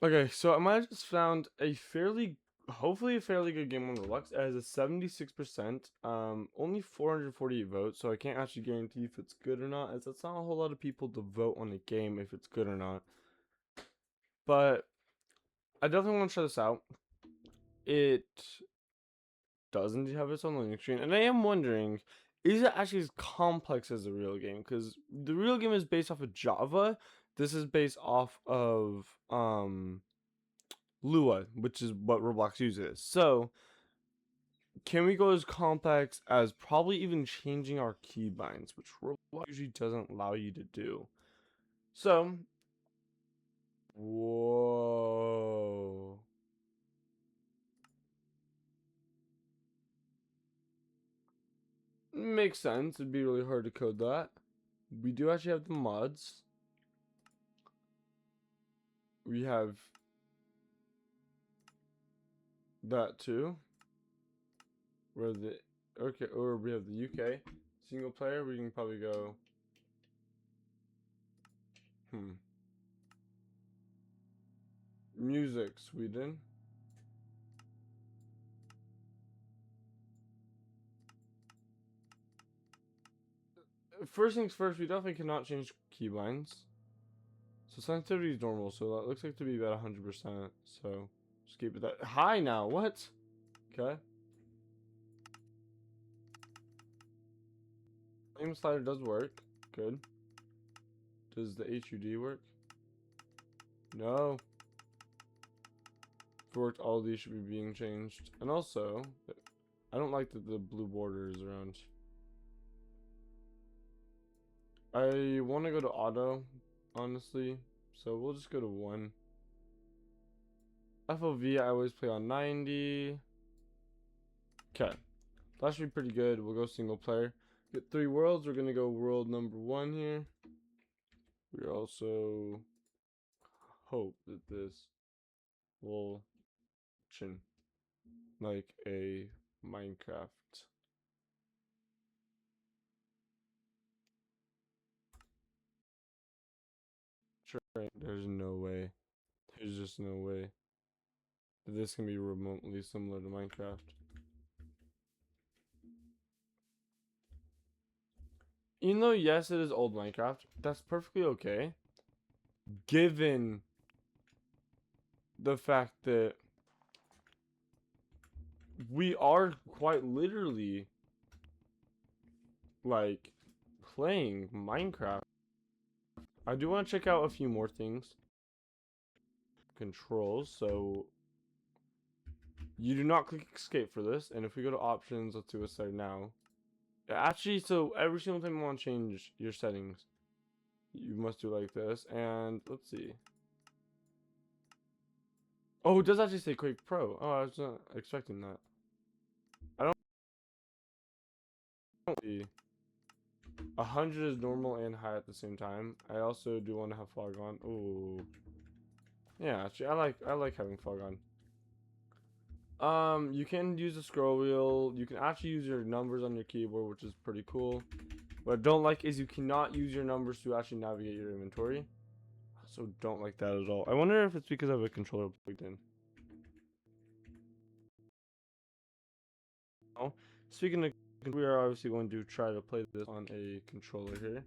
Okay, so I might have just found a hopefully a fairly good game on Roblox. It has a 76%, only 448 votes, so I can't actually guarantee if it's good or not, as that's not a whole lot of people to vote on a game if it's good or not. But I definitely want to try this out. It doesn't have its own loading screen, and I am wondering, is it actually as complex as the real game? Because the real game is based off of Java. This is based off of Lua, which is what Roblox uses. So, can we go as complex as probably even changing our keybinds, which Roblox usually doesn't allow you to do? So, whoa. Makes sense. It'd be really hard to code that. We do actually have the mods. We have that too. Where the okay, or we have the UK single player. We can probably go. Music Sweden. First things first, we definitely cannot change keybinds. So sensitivity is normal, so that looks like to be about 100%. So just keep it that high now. What? Okay. Aim slider does work. Good. Does the HUD work? No. If it worked, all these should be being changed. And also, I don't like that the blue border is around. I want to go to auto, honestly. So we'll just go to 1. FOV, I always play on 90. Okay. That should be pretty good. We'll go single player. Get 3 worlds. We're going to go world number 1 here. We also hope that this will chin like a Minecraft. There's no way. There's just no way that this can be remotely similar to Minecraft. Even though, yes, it is old Minecraft, that's perfectly okay. Given the fact that we are quite literally like playing Minecraft. I do want to check out a few more things. Controls, so you do not click escape for this, and if we go to options, let's see what's there now. Actually, so every single time you want to change your settings, you must do like this, and let's see. Oh, it does actually say Quake Pro. Oh, I was not expecting that. I don't see. 100 is normal and high at the same time. I also do want to have fog on. Ooh. Yeah, actually, I like having fog on. You can use the scroll wheel. You can actually use your numbers on your keyboard, which is pretty cool. What I don't like is you cannot use your numbers to actually navigate your inventory. So don't like that at all. I wonder if it's because I have a controller plugged in. Oh, speaking of, we are obviously going to try to play this on a controller here.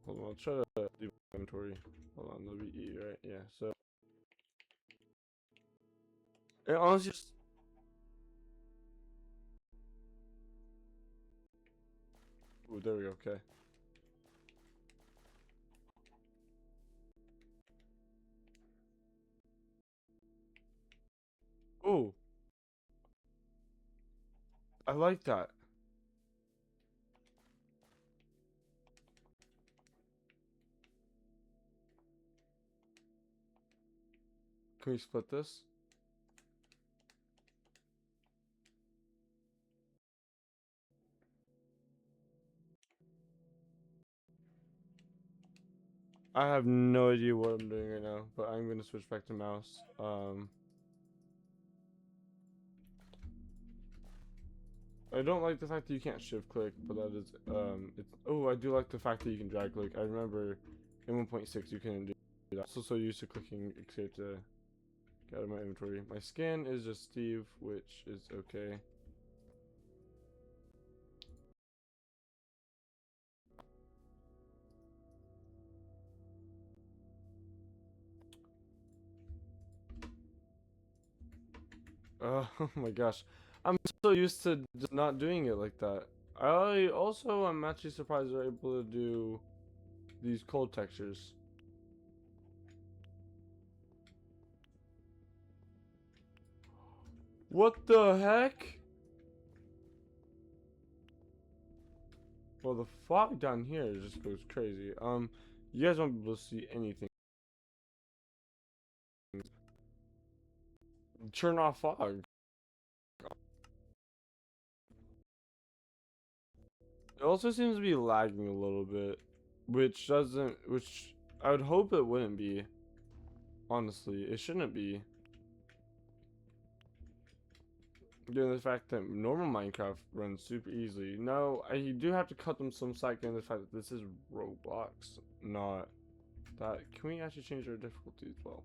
Hold on, I'll try to leave inventory. Hold on, let me E, right? Yeah, so. It honestly just. Ooh, there we go, okay. Ooh, I like that. Can we split this? I have no idea what I'm doing right now, but I'm gonna switch back to mouse. I don't like the fact that you can't shift click, but that is it's oh, I do like the fact that you can drag click. I remember in 1.6 you couldn't do that. So used to clicking escape to get out of my inventory. My skin is just Steve, which is okay. Oh my gosh. I'm so used to just not doing it like that. I also am actually surprised they're able to do these cold textures. What the heck? Well, the fog down here just goes crazy. You guys won't be able to see anything. Turn off fog. It also seems to be lagging a little bit, which I would hope it wouldn't be. Honestly, it shouldn't be. Given the fact that normal Minecraft runs super easily. No, I do have to cut them some slack given the fact that this is Roblox, not that. Can we actually change our difficulty as well?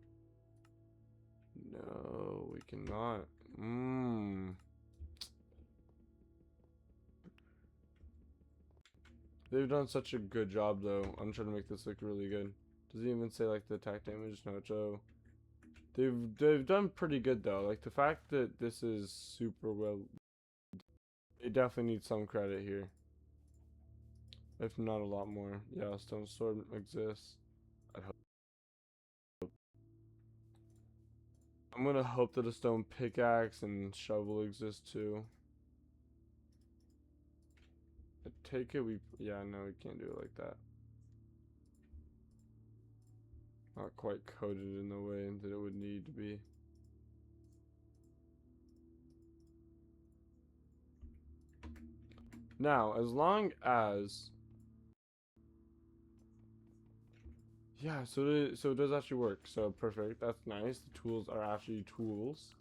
No, we cannot. They've done such a good job though. I'm trying to make this look really good. Does it even say like the attack damage? No, Joe. They've done pretty good though. Like the fact that this is super well, they definitely need some credit here, if not a lot more. Yeah, stone sword exists. I hope. I'm gonna hope that a stone pickaxe and shovel exist too. I take it yeah, no, we can't do it like that. Not quite coded in the way that it would need to be. Now, as long as yeah, so it does actually work. So perfect. That's nice. The tools are actually tools,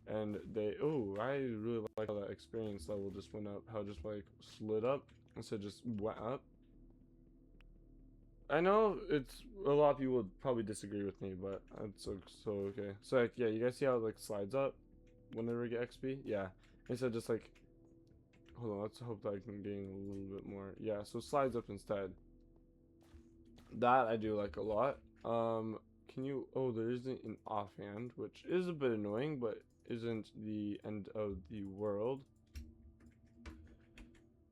and they I really like how that experience level just went up. How it just like slid up instead of just went up. I know it's a lot of people would probably disagree with me, but it's so okay. So like yeah, you guys see how it like slides up whenever we get XP? Yeah. Instead of just like hold on, let's hope that I can gain a little bit more. Yeah, so it slides up instead. That I do like a lot. Can you oh there isn't an offhand, which is a bit annoying, but isn't the end of the world.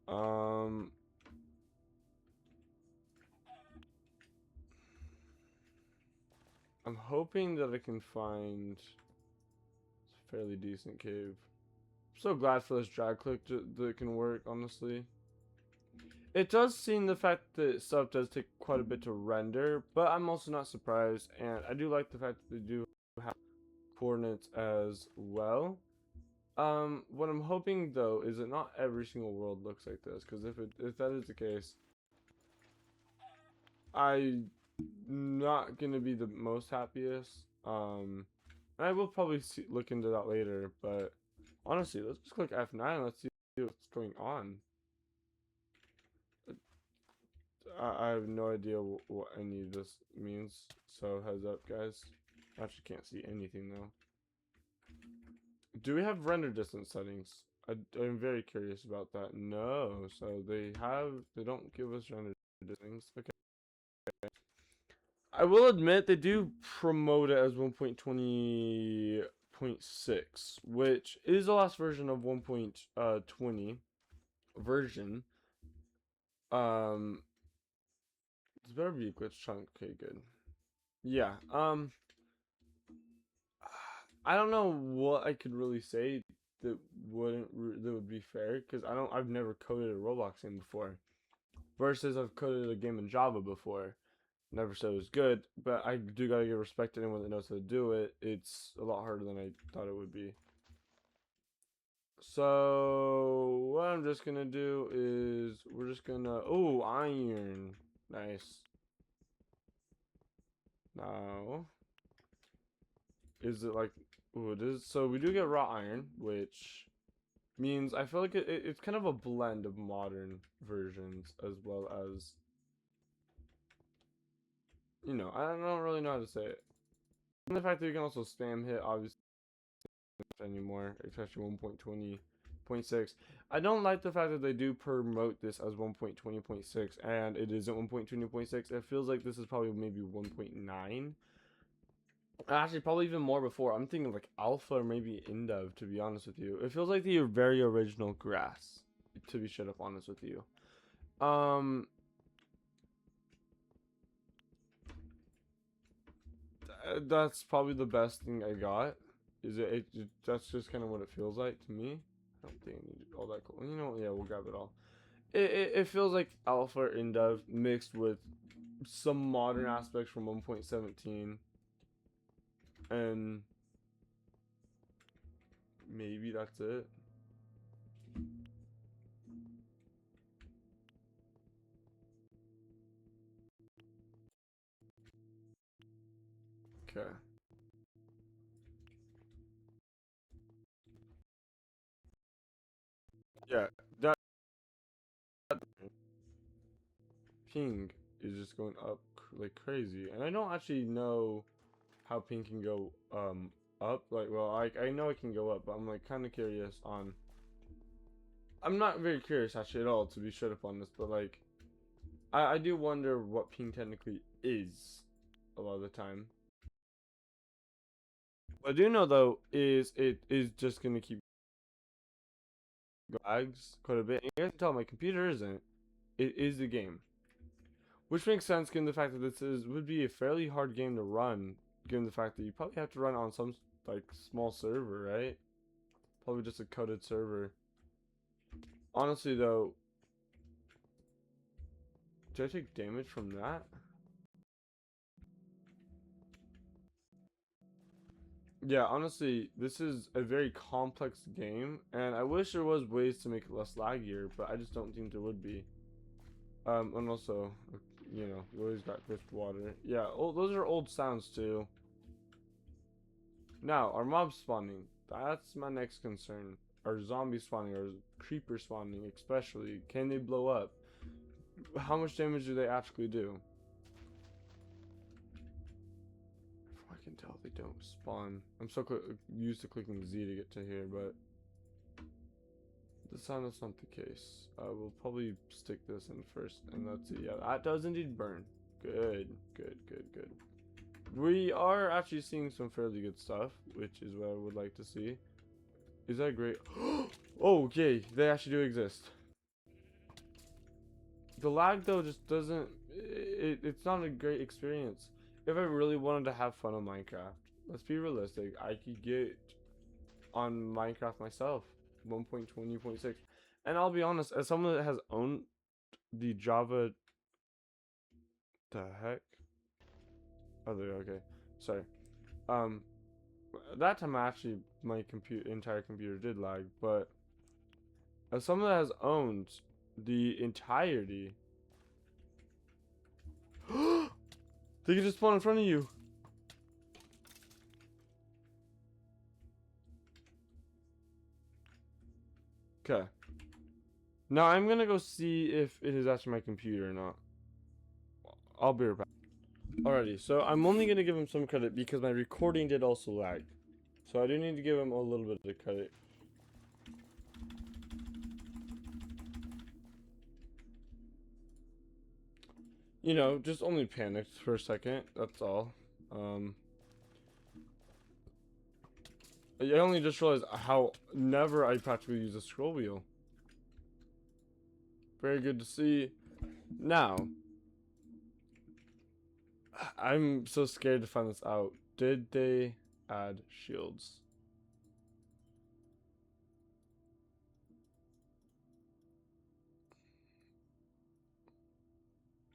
Um I'm hoping that I can find a fairly decent cave. I'm so glad for this drag click that can work, honestly. It does seem the fact that stuff does take quite a bit to render, but I'm also not surprised, and I do like the fact that they do have coordinates as well. What I'm hoping though is that not every single world looks like this, because if that is the case, I'm not gonna be the most happiest. And I will probably look into that later, but honestly, let's just click F9. Let's see what's going on. I have no idea what any of this means, so heads up, guys. I actually can't see anything though. Do we have render distance settings? I'm very curious about that. No, so they don't give us render distance. Okay. I will admit they do promote it as 1.20.6, which is the last version of 1.20 version. Um, this better be a glitch chunk. Okay, good. Yeah. I don't know what I could really say that that would be fair because I've never coded a Roblox game before. Versus I've coded a game in Java before. Never said it was good, but I do gotta give respect to anyone that knows how to do it. It's a lot harder than I thought it would be. So what I'm just gonna do is we're just gonna iron. Nice. Now is it like it is so we do get raw iron, which means I feel like it's kind of a blend of modern versions as well as, I don't really know how to say it. And the fact that you can also spam hit, obviously, anymore, especially 1.20.6. I don't like the fact that they do promote this as 1.20.6 and it isn't 1.20.6. It feels like this is probably maybe 1.9. Actually, probably even more before. I'm thinking like alpha or maybe indev, to be honest with you. It feels like the very original grass, to be straight up honest with you. That's probably the best thing I got. That's just kind of what it feels like to me. I don't think I need all that cool. Yeah, we'll grab it all. It feels like alpha or indev mixed with some modern aspects from 1.17, and maybe that's it. Okay. Yeah, that ping is just going up like crazy, and I don't actually know how ping can go up. Like, well, I know it can go up, but I'm like kind of curious on. I'm not very curious actually at all, to be straight up on this, but like I do wonder what ping technically is a lot of the time. What I do know though is it is just gonna keep lags quite a bit. And you guys can tell my computer isn't. It is the game, which makes sense given the fact that this would be a fairly hard game to run, given the fact that you probably have to run on some like small server, right? Probably just a coded server. Honestly though, did I take damage from that? Yeah, honestly, this is a very complex game, and I wish there was ways to make it less laggier, but I just don't think there would be. And also, we always got crisp water. Yeah, oh, those are old sounds too. Now, are mobs spawning? That's my next concern. Are zombies spawning, or creeper spawning especially? Can they blow up? How much damage do they actually do? I can tell they don't spawn. I'm so used to clicking Z to get to here, but this time that's not the case. We'll probably stick this in first, and let's see. Yeah, that does indeed burn. Good, good, good, good. We are actually seeing some fairly good stuff, which is what I would like to see. Is that great? Oh, okay, they actually do exist. The lag though just doesn't. It's not a great experience. If I really wanted to have fun on Minecraft, let's be realistic. I could get on Minecraft myself, 1.20.6, and I'll be honest, as someone that has owned the Java, the heck? Oh, there. Okay, sorry. Um, that time actually my entire computer did lag, but as someone that has owned the entirety, they can just spawn in front of you. Okay. Now I'm gonna go see if it is actually my computer or not. I'll be right back. Alrighty, so I'm only gonna give him some credit because my recording did also lag. So I do need to give him a little bit of credit. Just only panicked for a second, that's all. I only just realized how never I practically use a scroll wheel. Very good to see. Now, I'm so scared to find this out. Did they add shields?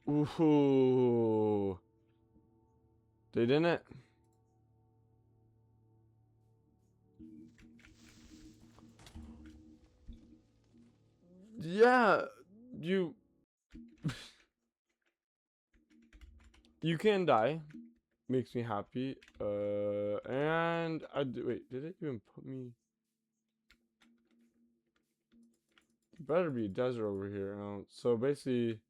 Ooh. They didn't? Yeah, you you can die. Makes me happy. And wait, did it even put me? better be a desert over here. So basically,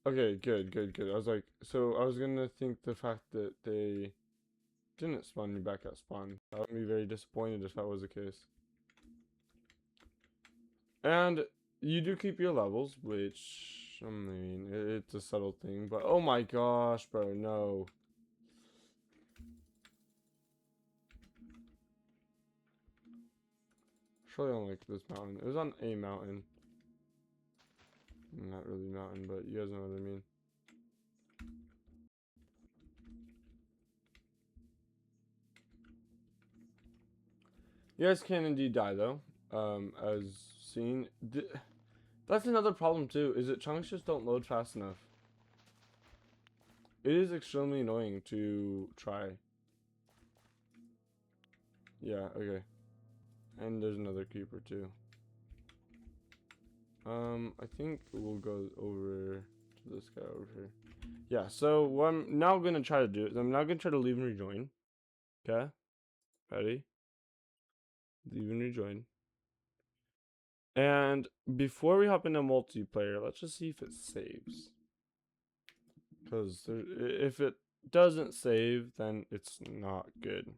okay, good, good, good. I was like, so I was gonna think the fact that they didn't spawn me back at spawn. I would be very disappointed if that was the case. And you do keep your levels, which, I mean, it's a subtle thing, but oh my gosh, bro, no. Surely I don't like this mountain. It was on a mountain. Not really mountain, but you guys know what I mean. You guys can indeed die, though, as seen. That's another problem, too, is that chunks just don't load fast enough. It is extremely annoying to try. Yeah, okay. And there's another creeper, too. I think we'll go over to this guy over here. Yeah, so what I'm now going to try to do is I'm now going to try to leave and rejoin. Okay? Ready? Leave and rejoin. And before we hop into multiplayer, let's just see if it saves. Because if it doesn't save, then it's not good.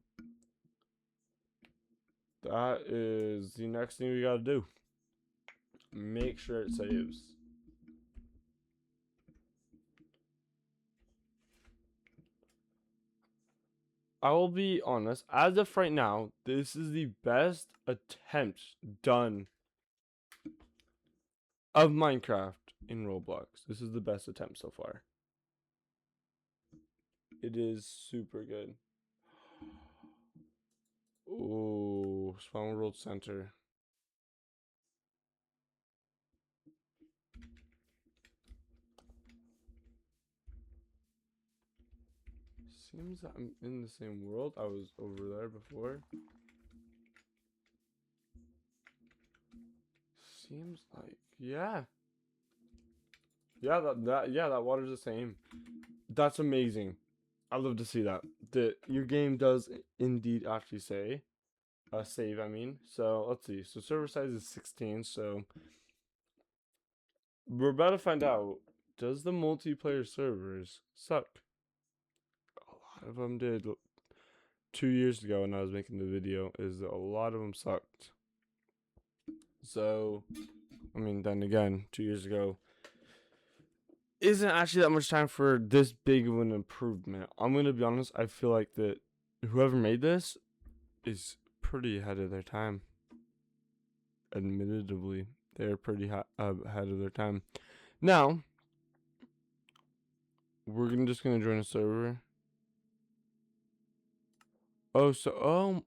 That is the next thing we gotta do. Make sure it saves. I will be honest, as of right now, this is the best attempt done of Minecraft in Roblox. This is the best attempt so far. It is super good. Oh, Spawn World Center. Seems that I'm in the same world. I was over there before. Seems like, yeah. Yeah, that water's the same. That's amazing. I love to see that. Your game does indeed actually say save, I mean. So let's see. So server size is 16, so we're about to find out, does the multiplayer servers suck? A lot of them did. 2 years ago when I was making the video, is a lot of them sucked. So, I mean, then again, 2 years ago isn't actually that much time for this big of an improvement. I'm gonna be honest, I feel like that whoever made this is pretty ahead of their time. Admittedly, they're pretty ahead of their time. Now, we're just gonna join a server. Oh, so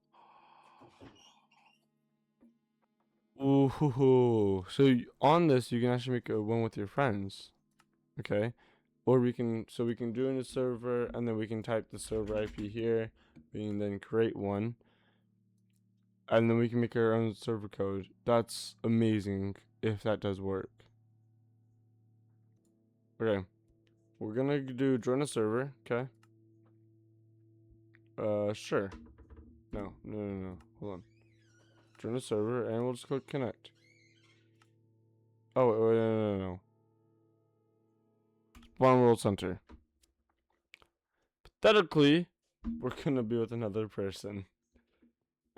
ooh, so on this you can actually make a one with your friends, okay? Or we can join a server and then we can type the server IP here. We can then create one. And then we can make our own server code. That's amazing if that does work. Okay. We're gonna do join a server, okay? Sure. No. Hold on. Join a server and we'll just click connect. Oh, wait, no. Spawn World Center. Pathetically, we're gonna be with another person.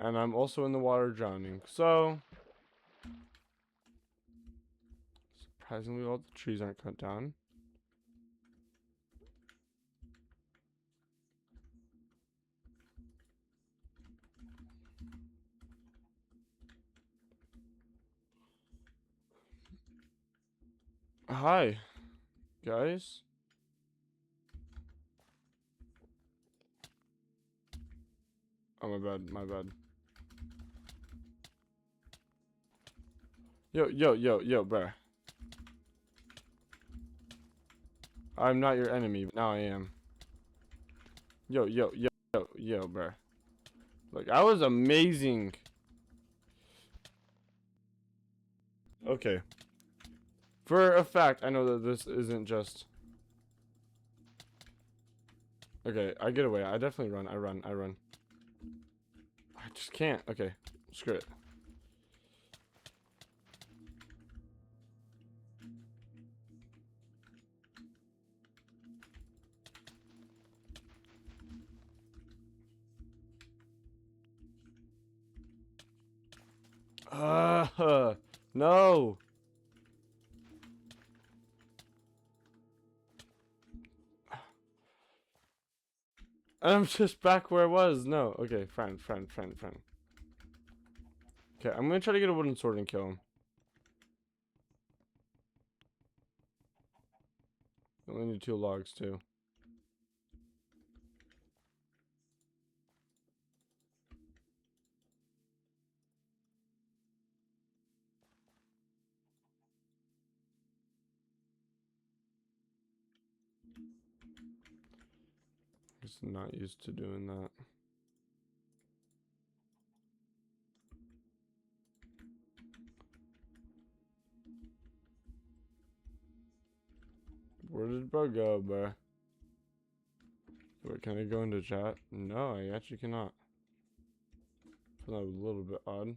And I'm also in the water drowning. So, surprisingly, all the trees aren't cut down. Hi, guys. Oh, my bad. Yo, bruh. I'm not your enemy, but now I am. Yo, bruh. Like, that was amazing. Okay. For a fact, I know that this isn't just... Okay, I get away. I definitely run. I run. I just can't. Okay, screw it. No. I'm just back where I was. No. Okay, friend. Okay, I'm gonna try to get a wooden sword and kill him. I only need 2 logs too. Just not used to doing that. Where did bro go, bro? Wait, can I go into chat? No, I actually cannot. I feel that was a little bit odd.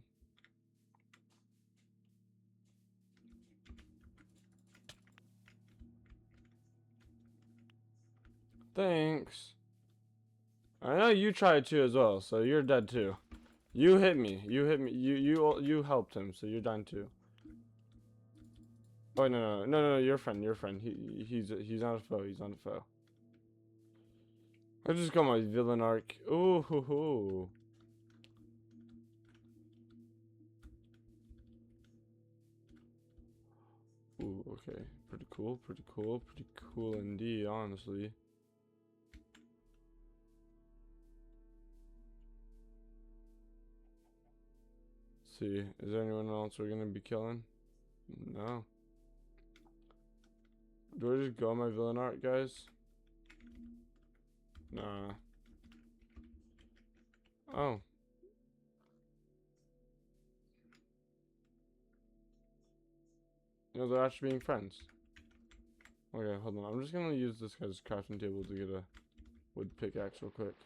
Thanks. I know you tried to as well, so you're dead too. You hit me. You hit me. You helped him, so you're done too. Oh no, your friend, he's not a foe. He's not a foe. I just got my villain arc. Ooh hoo hoo. Ooh, okay. Pretty cool indeed, honestly. See, is there anyone else we're gonna be killing? No. Do I just go on my villain art, guys? Nah. Oh. You know, they're actually being friends. Okay, hold on. I'm just gonna use this guy's crafting table to get a wood pickaxe real quick.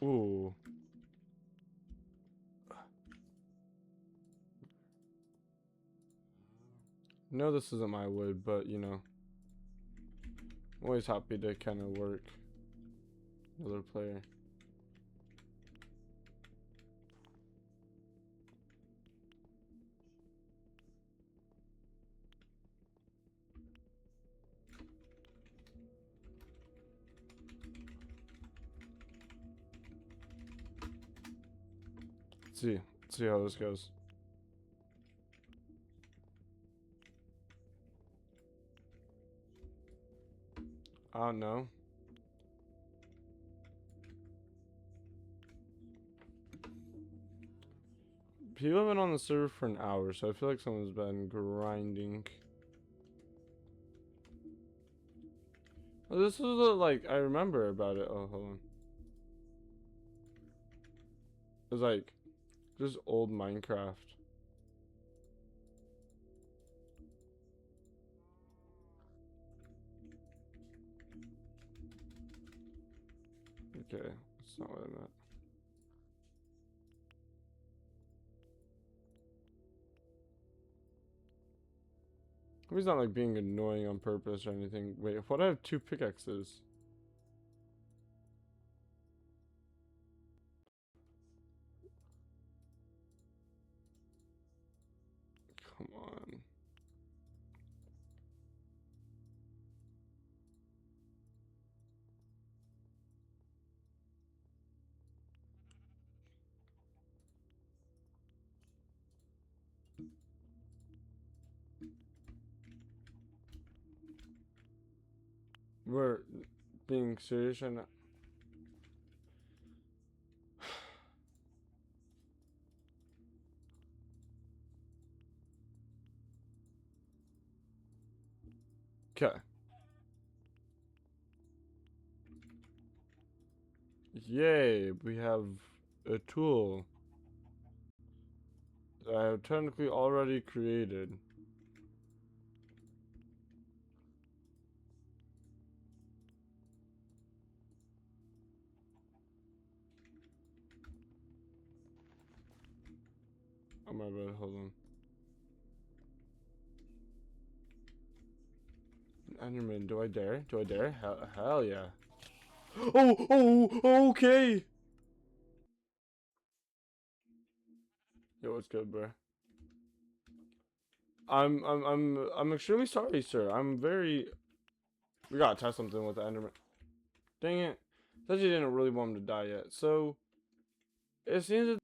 Ooh. No, this isn't my wood, but you know. I'm always happy to kind of work another player. Let's see how this goes. I don't know. People have been on the server for an hour, so I feel like someone's been grinding. Well, this was like, I remember about it. Oh, hold on. It was like just old Minecraft. Okay, that's not what I meant. He's not like being annoying on purpose or anything. Wait, what? I have 2 pickaxes. Come on. We're being serious right now. Okay. Yay, we have a tool that I have technically already created. Oh my bad, hold on. Enderman, do I dare? Do I dare? Hell yeah. Okay. Yo, what's good, bro? I'm extremely sorry, sir. I'm very. We gotta test something with the Enderman. Dang it! Said you didn't really want him to die yet, so it seems that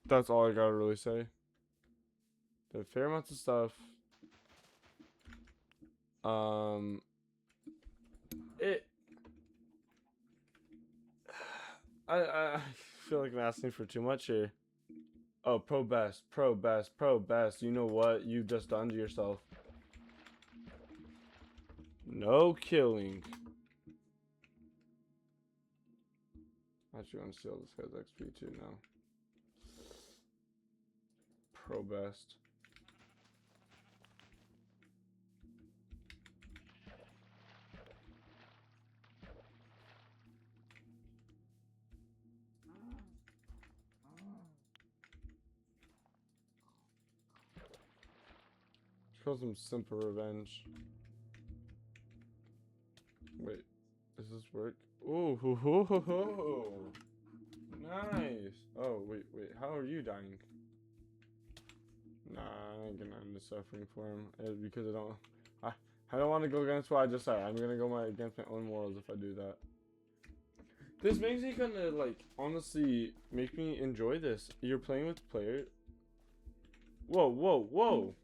that's all I gotta really say. Did fair amounts of stuff. Um, it. I feel like I'm asking for too much here. Oh, pro best, pro best, pro best. You know what you've just done to yourself? No killing. Actually, I'm steal this guy's XP too now. Pro best. Show some simple revenge. Wait, does this work? Ooh, ho, ho, ho, ho. Nice. Oh, wait. How are you dying? Nah, I ain't gonna end the suffering for him because I don't want to go against what I just said. I'm gonna go against my own morals if I do that. This makes me kind of like honestly make me enjoy this. You're playing with players. Whoa, whoa, whoa.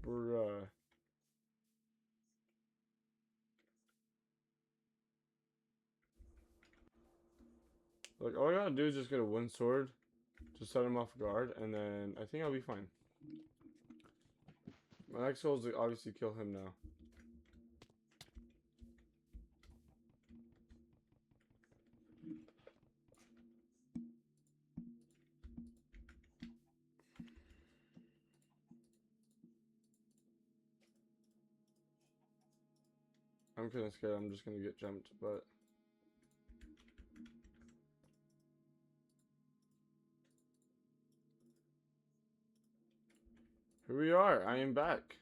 Bruh. Like all I gotta do is just get a wind sword to set him off guard, and then I think I'll be fine. My next goal is to obviously kill him now. I'm kinda scared I'm just gonna get jumped, but here we are. I am back.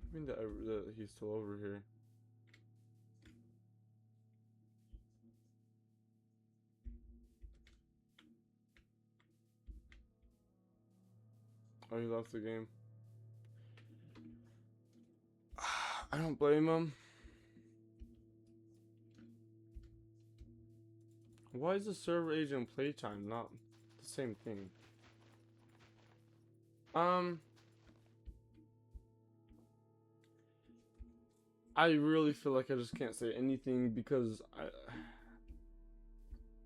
I mean that he's still over here. Oh, he left the game. I don't blame him. Why is the server age and playtime not the same thing? I really feel like I just can't say anything because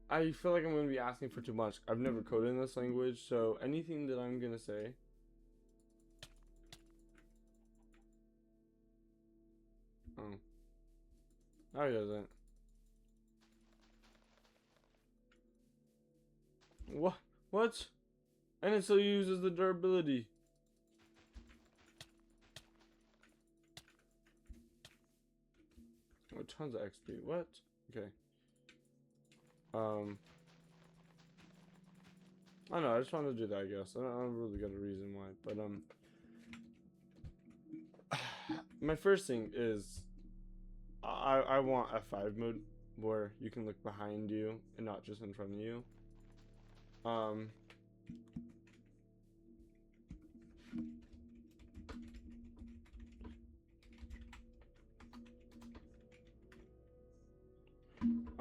I feel like I'm gonna be asking for too much. I've never coded in this language, so anything that I'm gonna say. Oh, no, he doesn't. What? What? And it still uses the durability. Oh, tons of XP. What? Okay. I don't know. I just wanted to do that. I guess I don't really got a reason why, but my first thing is I want F5 mode where you can look behind you and not just in front of you.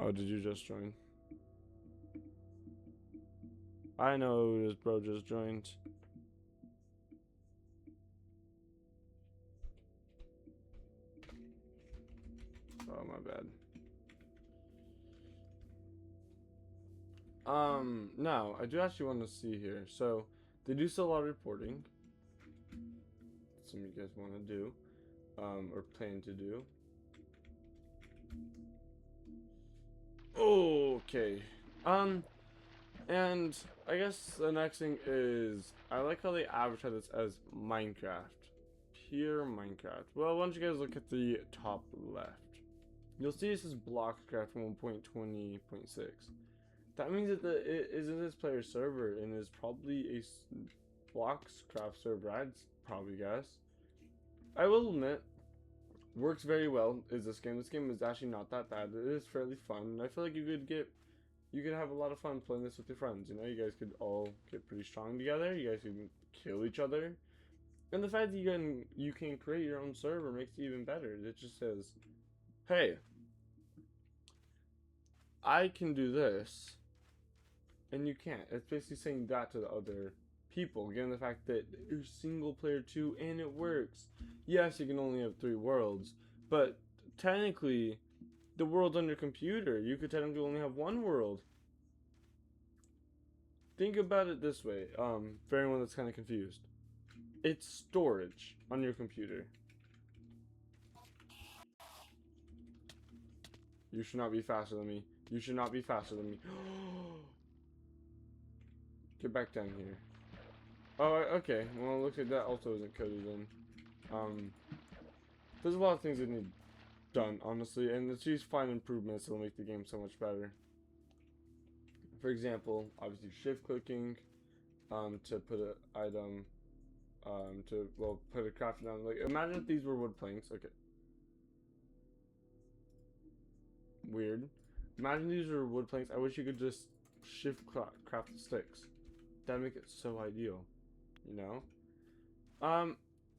Oh, did you just join? I know this bro just joined. Oh, my bad. Now, I do actually want to see here. So, they do still a lot of reporting. Some of you guys want to do, or plan to do. Okay. And I guess the next thing is, I like how they advertise this as Minecraft. Pure Minecraft. Well, why don't you guys look at the top left. You'll see this is Bloxcraft 1.20.6. That means that it is in this player server and is probably Blocks, craft server, I'd probably guess. I will admit, works very well is this game. This game is actually not that bad. It is fairly fun, and I feel like you could have a lot of fun playing this with your friends. You know, you guys could all get pretty strong together. You guys can kill each other, and the fact that you can create your own server makes it even better. It just says, "Hey, I can do this, and you can't." It's basically saying that to the other people, given the fact that you're single player too, and it works. Yes, you can only have 3 worlds, but technically, the world on your computer, you could technically only have 1 world. Think about it this way, for anyone that's kind of confused. It's storage on your computer. You should not be faster than me. You should not be faster than me. Get back down here. Oh, okay. Well, it looks like that also isn't coded in. There's a lot of things that need done, honestly, and it's just fine improvements that'll make the game so much better. For example, obviously shift clicking, to put an item, put a craft down. Like, imagine if these were wood planks. Okay. Weird. Imagine these were wood planks. I wish you could just shift craft the sticks. That'd make it so ideal, you know?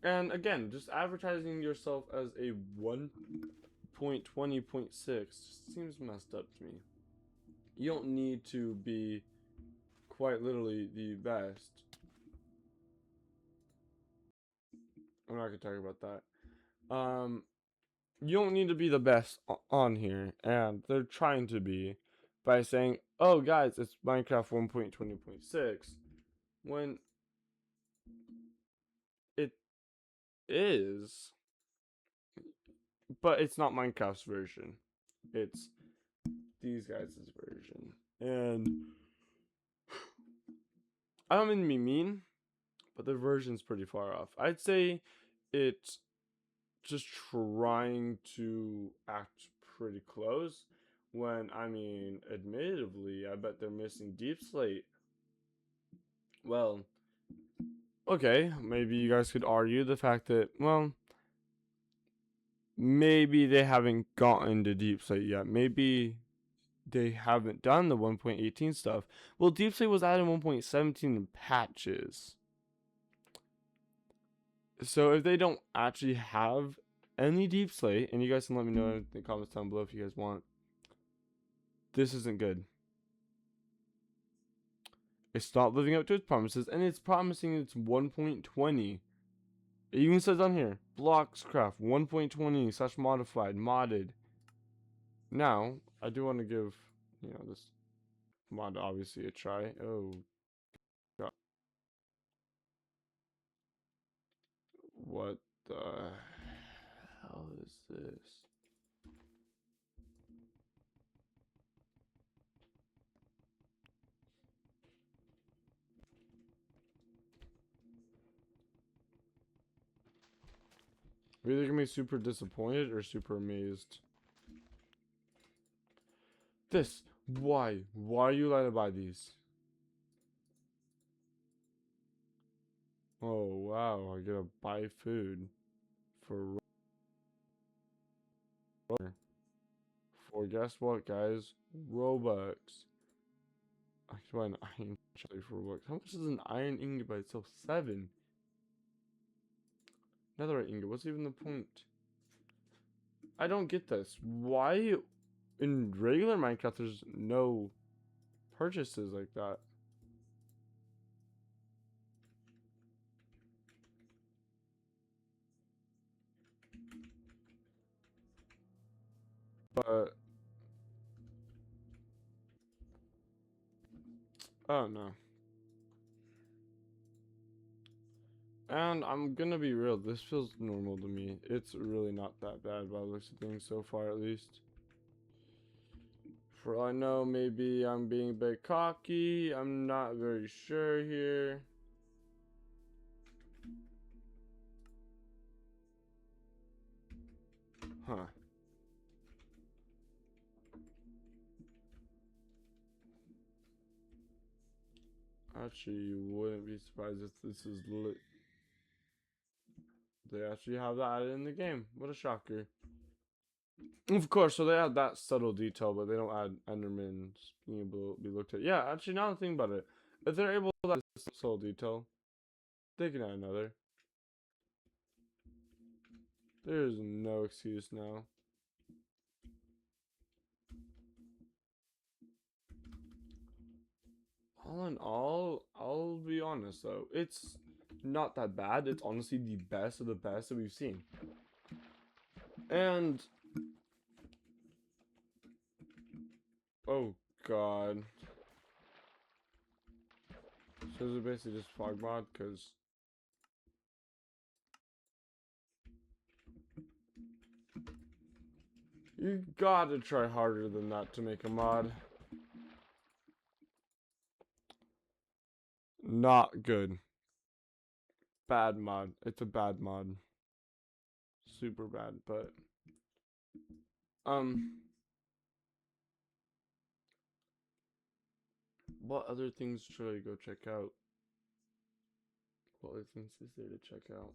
And again, just advertising yourself as a 1.20.6 just seems messed up to me. You don't need to be quite literally the best. I'm not gonna talk about that. You don't need to be the best on here, and they're trying to be by saying, "Oh, guys, it's Minecraft 1.20.6," when it is, but it's not Minecraft's version. It's these guys' version, and I don't mean to be mean, but the version's pretty far off. I'd say it's just trying to act pretty close, when, I mean, admittedly, I bet they're missing Deep Slate. Well, okay, maybe you guys could argue the fact that, well, maybe they haven't gotten to Deep Slate yet. Maybe they haven't done the 1.18 stuff. Well, Deep Slate was added in 1.17 in patches. So if they don't actually have any Deep Slate, and you guys can let me know in the comments down below if you guys want, this isn't good. It's not living up to its promises, and it's promising it's 1.20. It even says on here, Bloxcraft 1.20 / modified, modded. Now, I do want to give, this mod obviously a try. Oh, God. What the hell is this? Are you either gonna be super disappointed or super amazed? Why? Why are you allowed to buy these? Oh, wow, I gotta buy food for guess what, guys? Robux. I can buy an iron chili for Robux. How much is an iron ingot by itself? 7. Netherite ingot. What's even the point? I don't get this. Why in regular Minecraft there's no purchases like that? But I don't know. And I'm gonna be real, this feels normal to me. It's really not that bad by the looks of things so far, at least. For all I know, maybe I'm being a bit cocky. I'm not very sure here. Huh. Actually, you wouldn't be surprised if this is lit. They actually have that added in the game. What a shocker. Of course, so they have that subtle detail, but they don't add Endermans being able to be looked at. Yeah, actually, now that I think about it, if they're able to add this subtle detail, they can add another. There's no excuse now. All in all, I'll be honest though, it's not that bad. It's honestly the best of the best that we've seen. And oh god, so is it basically just fog mod? Because you gotta try harder than that to make a mod. Not good. Bad mod. It's a bad mod. Super bad, but what other things should I go check out? What other things is there to check out?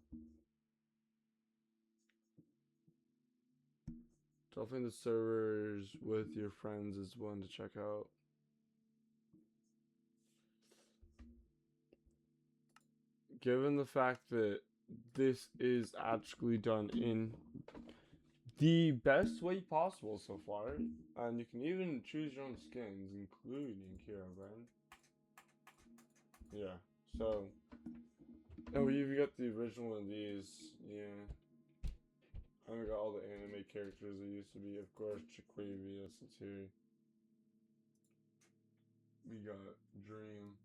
Definitely the servers with your friends is one to check out. Given the fact that this is actually done in the best way possible so far, and you can even choose your own skins, including Herobrine. Yeah, so, and we even got the original one of these, yeah. And we got all the anime characters that used to be, of course, Chiquavius is here. We got Dream.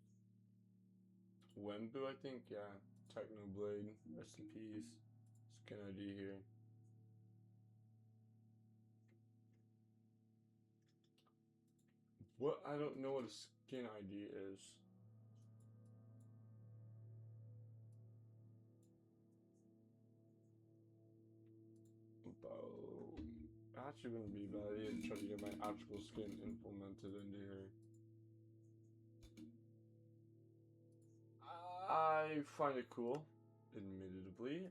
Wembu, I think, yeah. Technoblade, rest in peace. Skin ID here. What? I don't know what a skin ID is. Actually wouldn't be bad idea to try to get my actual skin implemented into here. I find it cool, admittedly.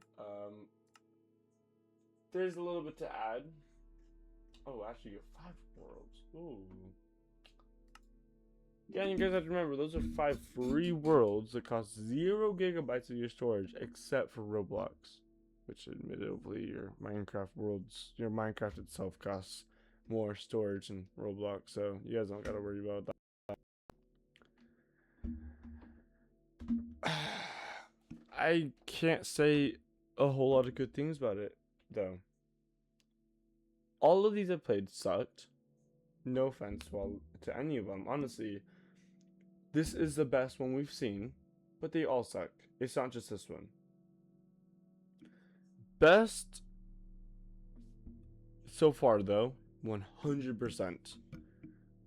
There's a little bit to add. Oh, actually, you get 5 worlds. Ooh. Yeah, and you guys have to remember, those are 5 free worlds that cost 0 gigabytes of your storage, except for Roblox. Which, admittedly, your Minecraft itself costs more storage than Roblox, so you guys don't gotta worry about that. I can't say a whole lot of good things about it, though. All of these I played sucked. No offense to any of them. Honestly, this is the best one we've seen, but they all suck. It's not just this one. Best so far, though, 100%.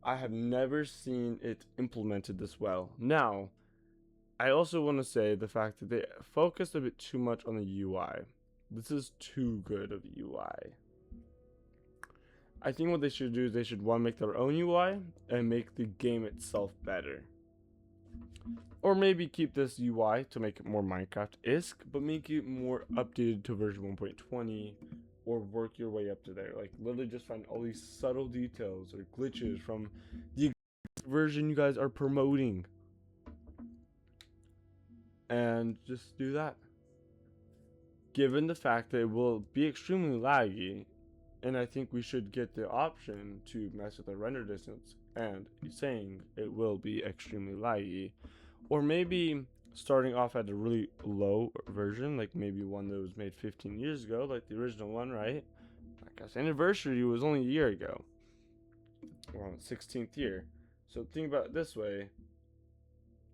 I have never seen it implemented this well. Now, I also want to say the fact that they focused a bit too much on the UI. This is too good of a UI. I think what they should do is they should, one, make their own UI and make the game itself better. Or maybe keep this UI to make it more Minecraft-esque, but make it more updated to version 1.20, or work your way up to there. Like, literally just find all these subtle details or glitches from the version you guys are promoting. And just do that. Given the fact that it will be extremely laggy, and I think we should get the option to mess with the render distance, and saying it will be extremely laggy, or maybe starting off at a really low version, like maybe one that was made 15 years ago, like the original one, right? I guess anniversary was only a year ago. We're on the 16th year. So think about it this way.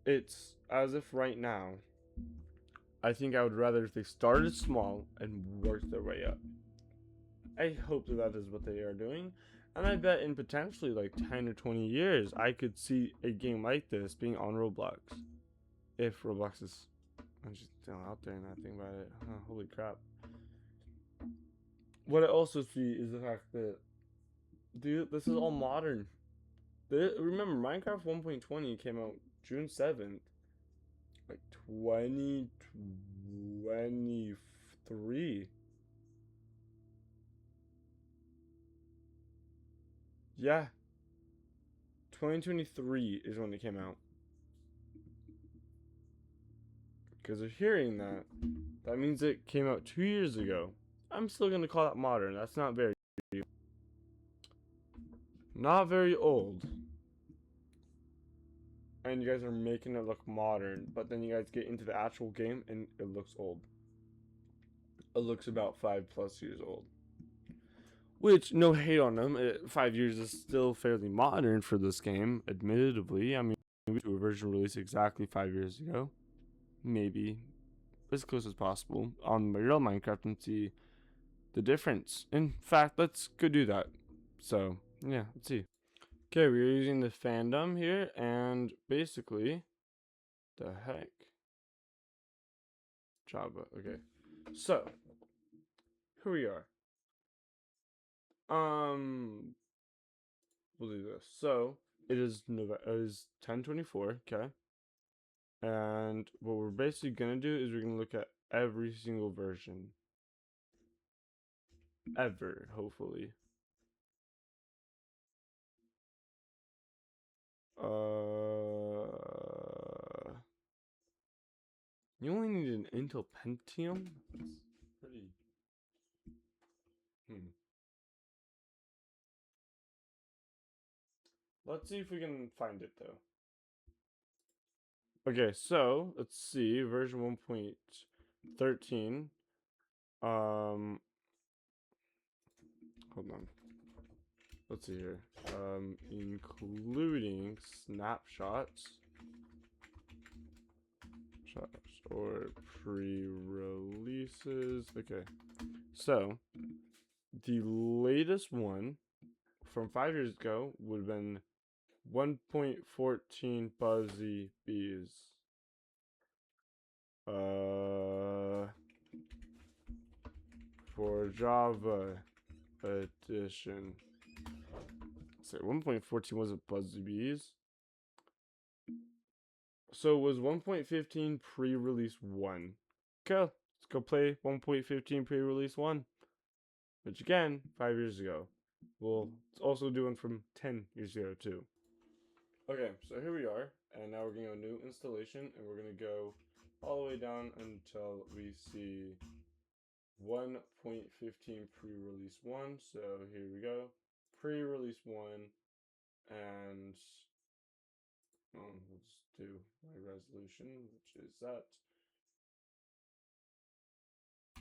It's as if right now, I think I would rather if they started small and worked their way up. I hope that is what they are doing. And I bet in potentially like 10 or 20 years, I could see a game like this being on Roblox. If Roblox is still out there and I think about it. Oh, holy crap. What I also see is the fact that, dude, this is all modern. Remember, Minecraft 1.20 came out June 7th. like 2023. Yeah, 2023 is when it came out. Because of hearing that, that means it came out 2 years ago. I'm still gonna call that modern. That's not very old. And you guys are making it look modern, but then you guys get into the actual game and it looks old. It looks about 5+ years old. Which, no hate on them. 5 years is still fairly modern for this game, admittedly. I mean, we do a version released exactly 5 years ago. Maybe as close as possible on real Minecraft and see the difference. In fact, let's go do that. So, yeah, let's see. Okay, we're using the fandom here, and basically, the heck? Java, okay. So, here we are. We'll do this. So, it is November, it is 10/24, okay? And what we're basically gonna do is we're gonna look at every single version. Ever, hopefully. You only need an Intel Pentium? That's pretty... Let's see if we can find it, though. Okay, so, let's see, version 1.13. Hold on. Let's see here. Including snapshots. Or pre-releases. Okay. So, the latest one from 5 years ago would have been 1.14 Buzzy Bees. For Java edition. So 1.14 wasn't Buzzy Bees. So it was 1.15 pre-release 1. Okay, let's go play 1.15 pre-release 1. Which again, 5 years ago. We'll also do one from 10 years ago too. Okay, so here we are, and now we're gonna go new installation, and we're gonna go all the way down until we see 1.15 pre-release 1. So here we go, pre-release 1, and we'll just do my resolution, which is that.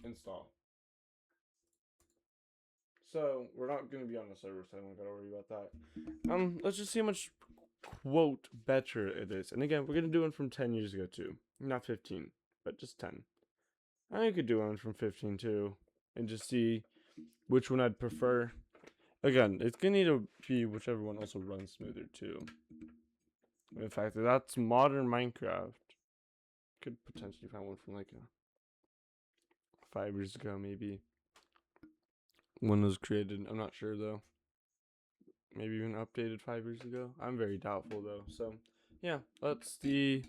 Install. So we're not going to be on the server, so I don't gotta worry about that. Let's just see how much quote better it is. And again, we're gonna do one from 10 years ago too, not 15, but just 10. I could do one from 15 too, and just see which one I'd prefer. Again, it's gonna need to be whichever one also runs smoother too. In fact, that's modern Minecraft. Could potentially find one from like 5 years ago, maybe. When it was created, I'm not sure though. Maybe even updated 5 years ago. I'm very doubtful though. So, yeah, let's see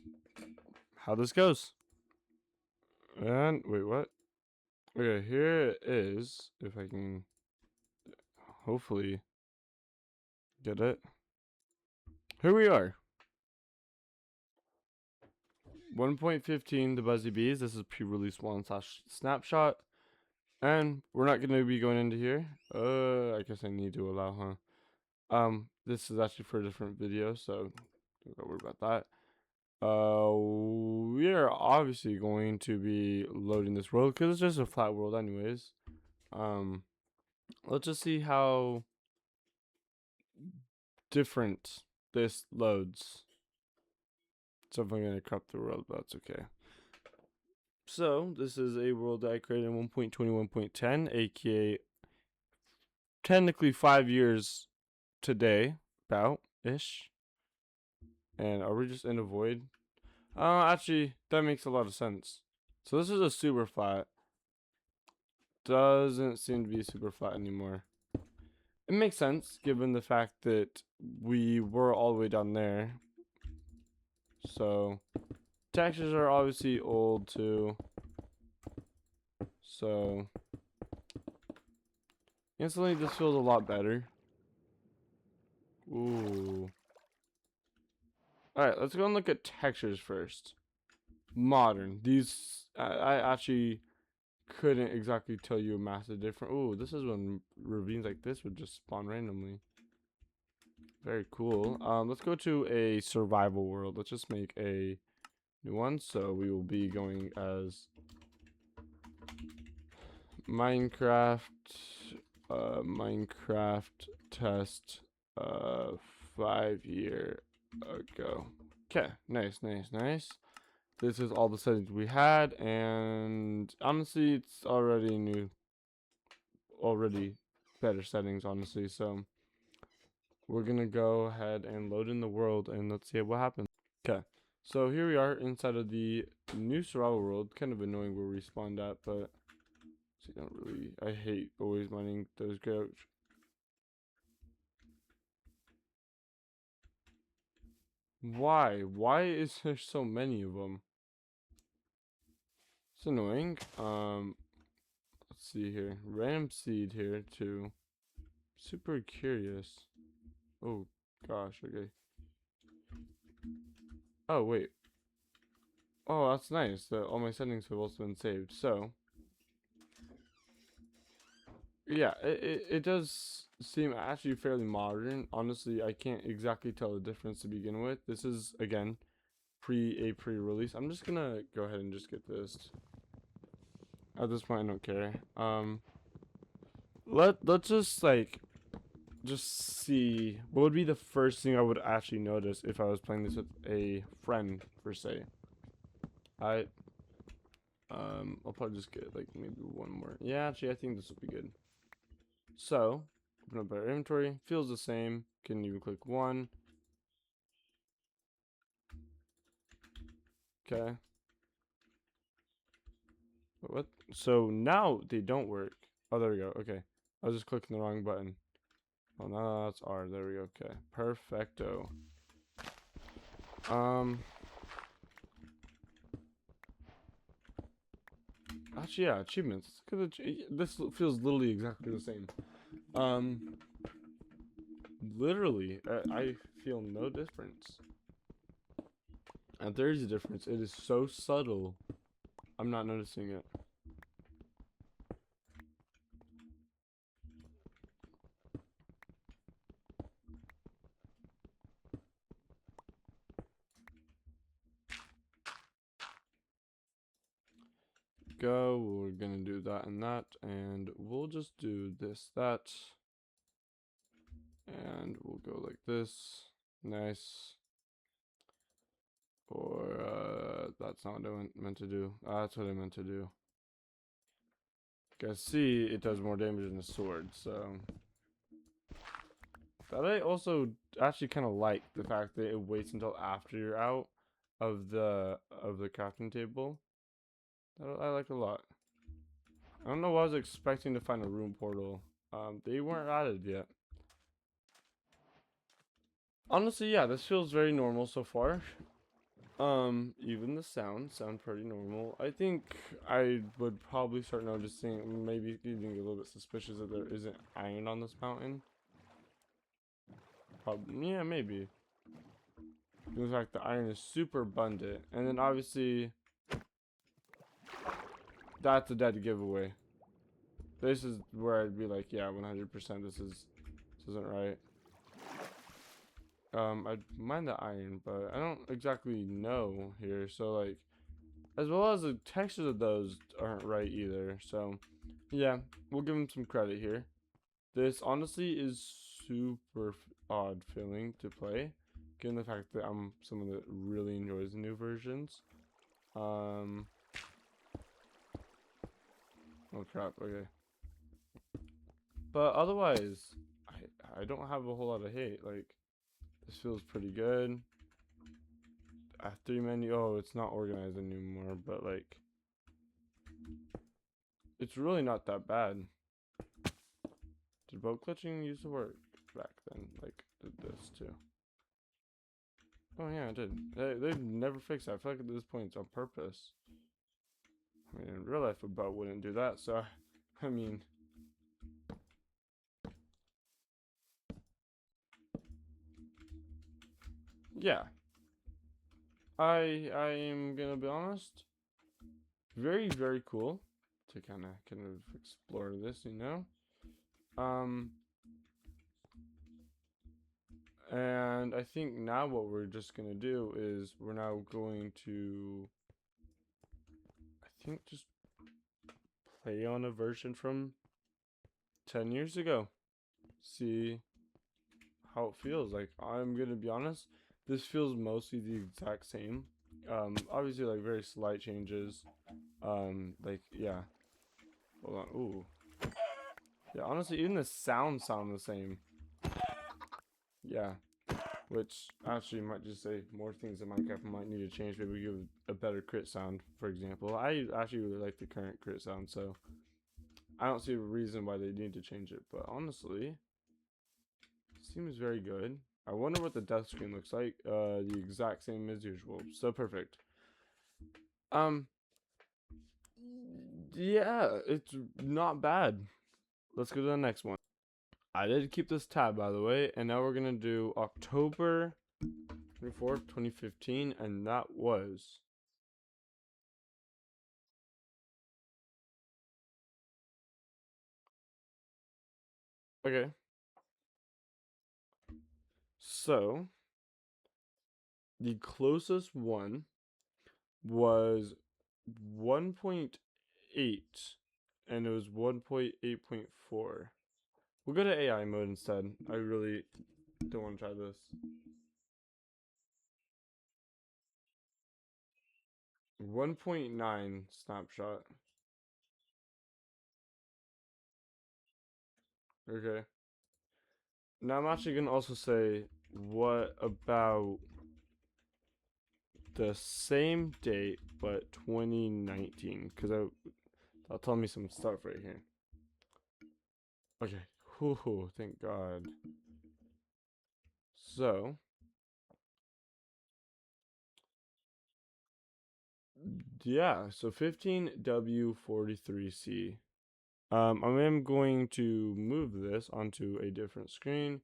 how this goes. And wait, what? Okay, here it is. If I can hopefully get it. Here we are. 1.15 the Buzzy Bees. This is pre-release 1/snapshot. And we're not gonna be going into here. I guess I need to allow, huh? This is actually for a different video, so don't worry about that. We are obviously going to be loading this world because it's just a flat world anyways. Let's just see how different this loads. So if I'm gonna crop the world, but that's okay. So this is a world that I created in 1.21.10, aka technically 5 years today, about ish. And are we just in a void? Actually, that makes a lot of sense. So this is a super flat. Doesn't seem to be super flat anymore. It makes sense given the fact that we were all the way down there. So textures are obviously old too. So instantly this feels a lot better. Ooh. Alright, let's go and look at textures first. Modern. These I actually couldn't exactly tell you a massive difference. Ooh, this is when ravines like this would just spawn randomly. Very cool. Let's go to a survival world. Let's just make a new one. So we will be going as Minecraft, Minecraft test, 5 year ago. Okay, nice. This is all the settings we had, and honestly, it's already better settings, honestly. So we're gonna go ahead and load in the world, and let's see what happens. Okay, so here we are inside of the new survival world. Kind of annoying where we spawned at, but so don't really. I hate always mining those goats. Why? Why is there so many of them? It's annoying. Let's see here. Random seed here too. Super curious. Oh gosh. Okay. Oh wait. Oh, that's nice. That all my settings have also been saved. So yeah, it does seem actually fairly modern. Honestly, I can't exactly tell the difference to begin with. This is again pre-release. I'm just gonna go ahead and just get this. At this point, I don't care. Let's just like just see what would be the first thing I would actually notice if I was playing this with a friend per se. I'll probably just get like maybe one more. Yeah, actually, I think this will be good. So, open up our inventory. Feels the same. Can even click one. Okay. What? So now they don't work. Oh, there we go. Okay. I was just clicking the wrong button. Oh, no, that's R. There we go. Okay. Perfecto. Actually, yeah, achievements. This feels literally exactly the same. Literally, I feel no difference. And there is a difference. It is so subtle. I'm not noticing it. Go. We're gonna do that and that, and we'll just do this, that, and we'll go like this. Nice. Or that's not what I meant to do. That's what I meant to do. Guys, see, it does more damage than a sword, so that I also actually kind of like the fact that it waits until after you're out of the crafting table. That I like a lot. I don't know what I was expecting to find a room portal. They weren't added yet. Honestly, yeah, this feels very normal so far. Even the sound pretty normal. I think I would probably start noticing, maybe getting a little bit suspicious that there isn't iron on this mountain. Probably, yeah, maybe. In fact, the iron is super abundant, and then obviously that's a dead giveaway. This is where I'd be like, yeah, 100%. This isn't right. I'd mind the iron, but I don't exactly know here. So like, as well as the textures of those aren't right either. So yeah, we'll give them some credit here. This honestly is super odd feeling to play, given the fact that I'm someone that really enjoys the new versions. Oh crap. Okay. But otherwise, I don't have a whole lot of hate. Like, this feels pretty good. F3 menu, oh, it's not organized anymore, but like, it's really not that bad. Did boat glitching used to work back then? Like, did this too? Oh yeah, I did. They've never fixed that. I feel like at this point it's on purpose. I mean, in real life, a boat wouldn't do that. So, I mean, yeah. I am gonna be honest. Very very cool to kind of explore this, you know. Um, and I think now what we're just gonna do is we're now going to, I think, just play on a version from 10 years ago. See how it feels. Like, I'm gonna be honest, this feels mostly the exact same. Obviously, like, very slight changes. Like, yeah. Hold on. Ooh. Yeah, honestly, even the sound the same. Yeah. Which actually might just say more things in Minecraft might need to change. Maybe give a better crit sound, for example. I actually really like the current crit sound, so I don't see a reason why they need to change it. But honestly, seems very good. I wonder what the death screen looks like. The exact same as usual. So perfect. Um, yeah, it's not bad. Let's go to the next one. I did keep this tab, by the way, and now we're gonna do October 24th, 2015, and that was okay. So the closest one was 1.8, and it was 1.8.4. We'll go to AI mode instead. I really don't want to try this. 1.9 snapshot. Okay. Now I'm actually gonna also say, what about the same date but 2019? Because that'll tell me some stuff right here. Okay. Whoo, thank God. So yeah, so 15W43C. I am going to move this onto a different screen.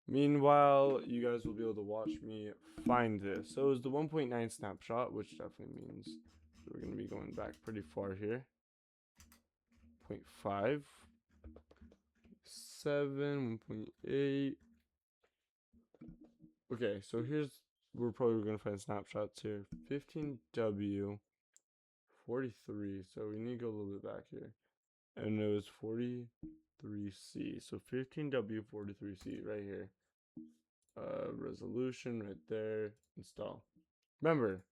Meanwhile, you guys will be able to watch me find this. So it's the 1.9 snapshot, which definitely means we're going to be going back pretty far here. 0.5, 7, 1.8. Okay, so we're probably going to find snapshots here. 15W43. So we need to go a little bit back here. And it was 43C. So 15W43C right here. Resolution right there. Install. Remember,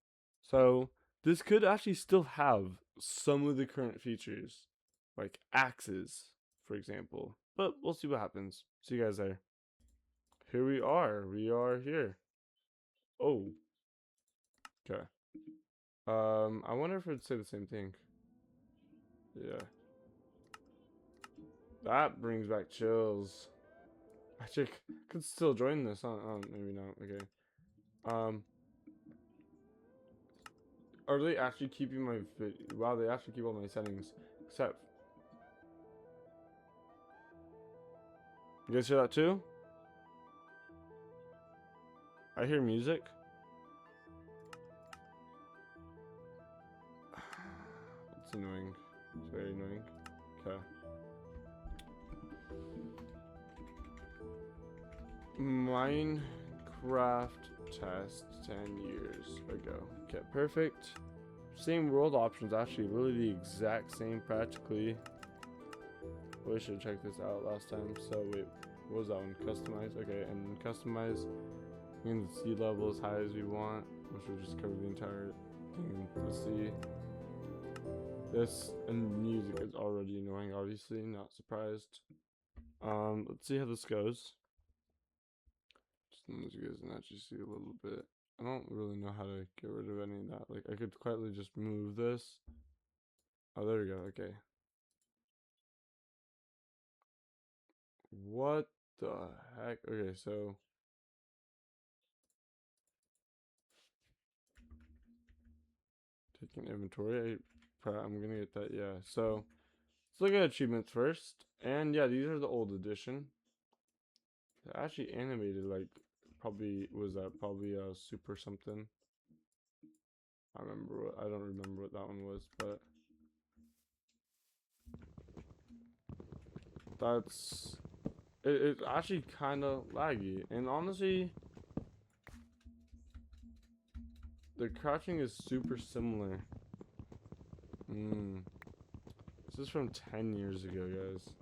so this could actually still have some of the current features, like axes, for example. But we'll see what happens. See you guys there. Here we are. We are here. Oh, okay. I wonder if it'd say the same thing. Yeah. That brings back chills. Actually, could still join this. Maybe not. Okay. Um, are they actually keeping my wow, they actually keep all my settings. Except, you guys hear that too? I hear music. It's annoying. It's very annoying. Okay. Minecraft test 10 years ago. Okay, perfect. Same world options, actually, really the exact same practically. We should have checked this out last time. So wait, what was that one? Customize. Okay, and customize. We can see level as high as we want, which will just cover the entire thing. Let's see. This and music is already annoying, obviously, not surprised. Let's see how this goes. Just as you guys can actually see a little bit. I don't really know how to get rid of any of that. Like, I could quietly just move this. Oh, there we go. Okay. What the heck? Okay, so Taking inventory. I'm gonna get that. Yeah. So let's look at achievements first. And yeah, these are the old edition. They're actually animated like probably was that probably a super something. I don't remember what that one was, but that's it's actually kind of laggy. And honestly, the crouching is super similar. This is from 10 years ago, guys.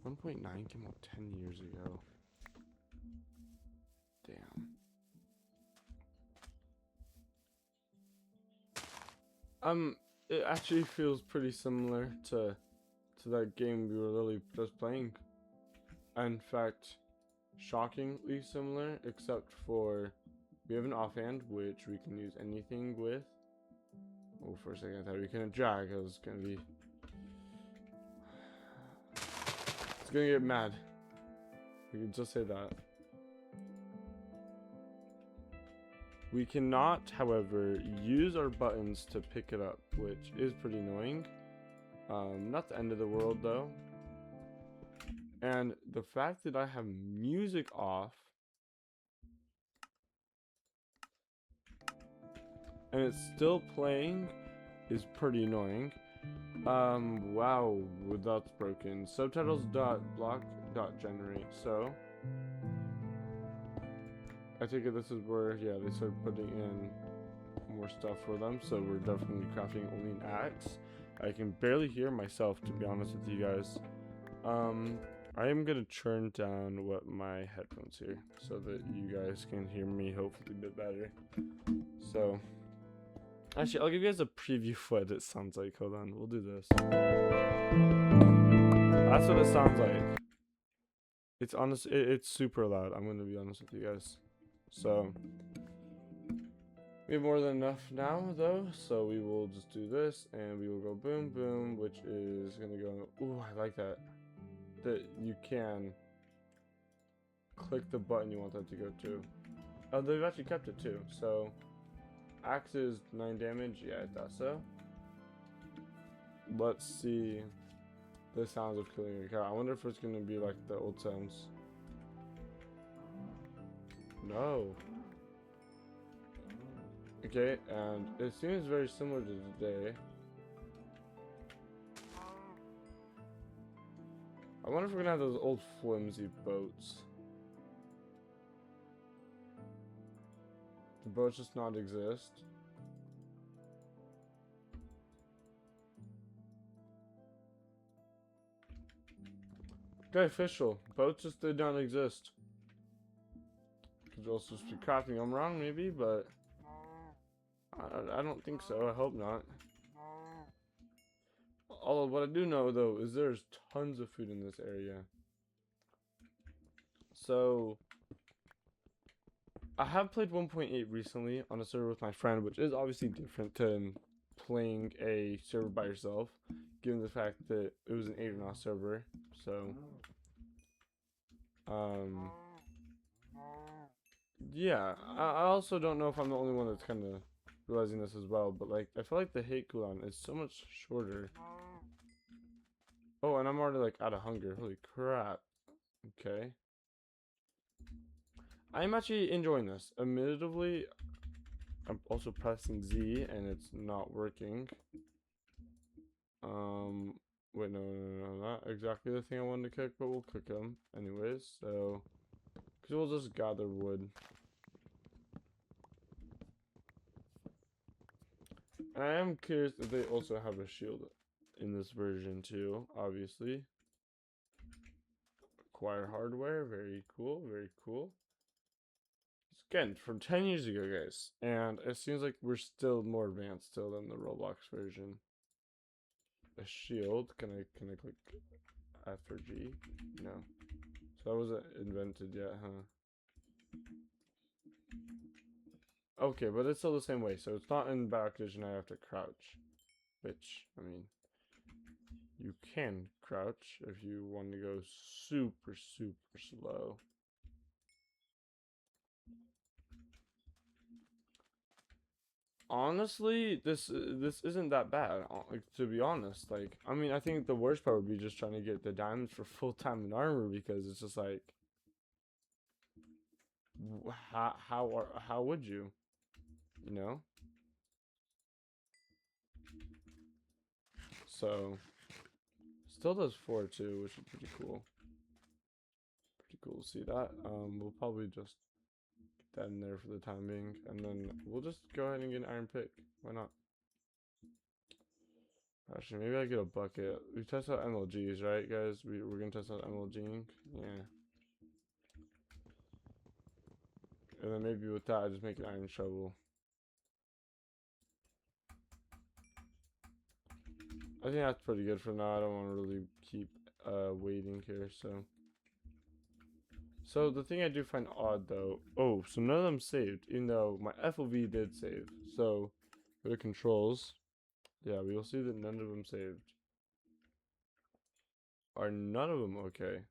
1.9 came out 10 years ago. Damn. It actually feels pretty similar to that game we were literally just playing. In fact, shockingly similar, except for we have an offhand, which we can use anything with. Oh, for a second I thought we couldn't drag. I was gonna be... It's gonna get mad. We can just say that. We cannot, however, use our buttons to pick it up, which is pretty annoying. Not the end of the world, though. And the fact that I have music off and it's still playing is pretty annoying. Wow, that's broken. Subtitles block generate. So I think this is where, yeah, they start putting in more stuff for them. So we're definitely crafting only an axe. I can barely hear myself, to be honest with you guys. I am gonna turn down what my headphones here so that you guys can hear me hopefully a bit better. So actually, I'll give you guys a preview of what it sounds like. Hold on, we'll do this. That's what it sounds like. It's honest. It's super loud. I'm gonna be honest with you guys. So we have more than enough now, though. So we will just do this, and we will go boom, boom, which is gonna go. Ooh, I like that. That you can click the button you want that to go to. Oh, they've actually kept it too. So axe is 9 damage. Yeah, I thought so. Let's see the sounds of killing a cow. I wonder if it's gonna be like the old sounds. No. Okay, and it seems very similar to today. I wonder if we're gonna have those old flimsy boats. The boats just not exist. Okay, official. Boats just did not exist. Could also just be crafting. I'm wrong, maybe, but I don't think so. I hope not. Although what I do know though is there's tons of food in this area. So I have played 1.8 recently on a server with my friend, which is obviously different than playing a server by yourself, given the fact that it was an 8 or not server. So yeah, I also don't know if I'm the only one that's kind of realizing this as well, but like I feel like the hate cooldown is so much shorter. Oh, and I'm already like out of hunger. Holy crap. Okay. I'm actually enjoying this. Admittedly, I'm also pressing Z and it's not working. Wait, no, not exactly the thing I wanted to cook, but we'll cook them anyways. So, because we'll just gather wood. I am curious if they also have a shield in this version too, obviously. Acquire hardware, very cool, very cool. Again, from 10 years ago, guys, and it seems like we're still more advanced still than the Roblox version. A shield, can I click F or G? No. So that wasn't invented yet, huh? Okay, but it's still the same way, so it's not in back vision. I have to crouch, which, I mean, you can crouch if you want to go super slow. Honestly, this isn't that bad. Like, to be honest, like I mean, I think the worst part would be just trying to get the diamonds for full time in armor because it's just like, how would you, you know? So still does 4 too, which is pretty cool. Pretty cool to see that. We'll probably just get that in there for the time being, and then we'll just go ahead and get an iron pick. Why not? Actually, maybe I get a bucket. We test out MLGs, right, guys? We're gonna test out MLGing. Yeah. And then maybe with that, I just make an iron shovel. I think that's pretty good for now. I don't want to really keep waiting here, so. So the thing I do find odd though, oh, so none of them saved, even though my FOV did save. So for the controls, yeah, we will see that none of them saved. Are none of them okay?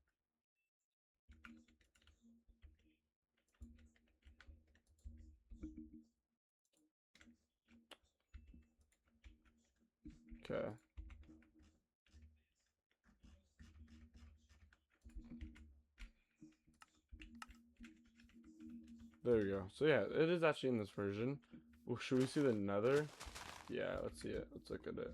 Okay. There we go. So yeah, it is actually in this version. Well, should we see the nether? Yeah, let's see it. Let's look at it.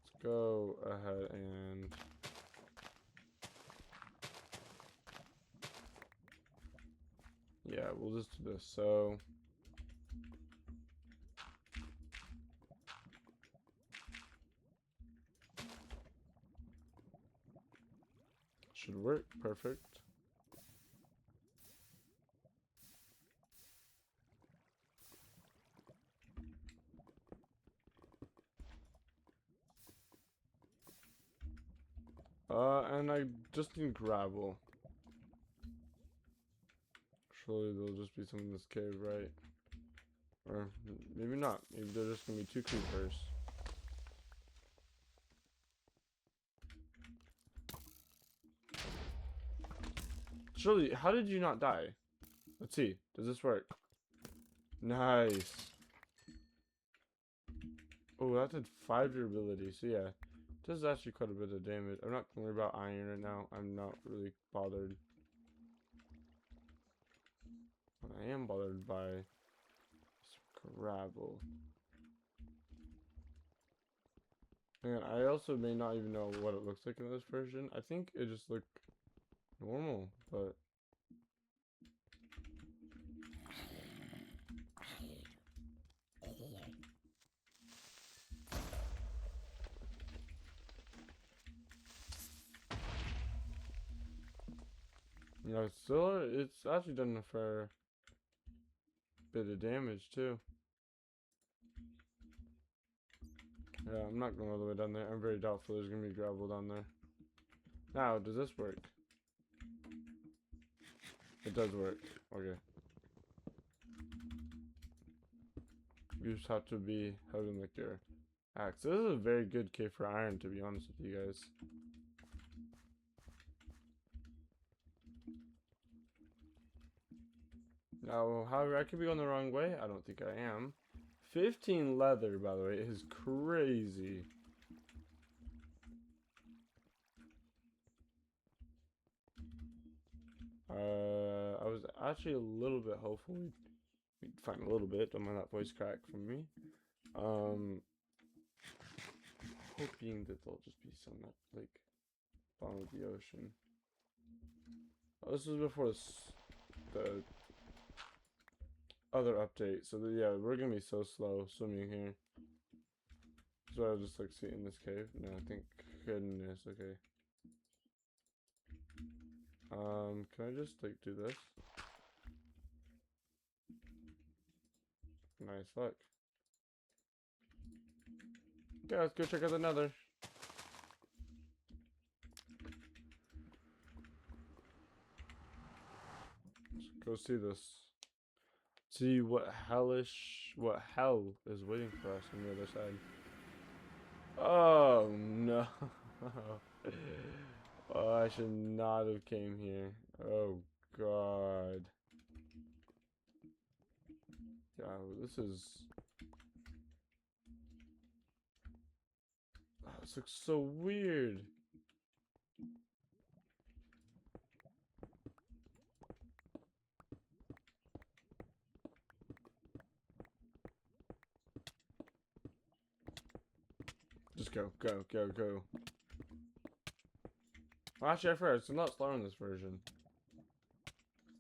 Let's go ahead and yeah, we'll just do this. So should work. Perfect. And I just need gravel. Surely there'll just be some in this cave, right? Or maybe not. Maybe there's just gonna be 2 creepers. Surely, how did you not die? Let's see. Does this work? Nice. Oh, that did 5 durability. So yeah, this is actually quite a bit of damage. I'm not gonna worry about iron right now. I'm not really bothered. What I am bothered by is gravel. And I also may not even know what it looks like in this version. I think it just looked normal, but you know, it's actually done a fair bit of damage too. Yeah, I'm not going all the way down there. I'm very doubtful there's gonna be gravel down there. Now, does this work? It does work. Okay. You just have to be having like your axe. This is a very good cave for iron, to be honest with you guys. Now, however, I could be going the wrong way. I don't think I am. 15 leather, by the way, is crazy. I was actually a little bit hopeful we'd find a little bit. Don't mind that voice crack from me. Hoping that there'll just be some like bottom of the ocean. Oh, this was before the other update, so yeah, we're gonna be so slow swimming here. So I'll just like sit in this cave. No, thank goodness. Okay. Can I just like do this? Nice luck. Okay, let's go check out the nether. Let's go see this. See what hell is waiting for us on the other side. Oh no. Oh, I should not have came here. Oh god. Yeah, this is... Oh, this looks so weird. Just go, go, go, go. Well, actually, I forgot. It's not slow in this version.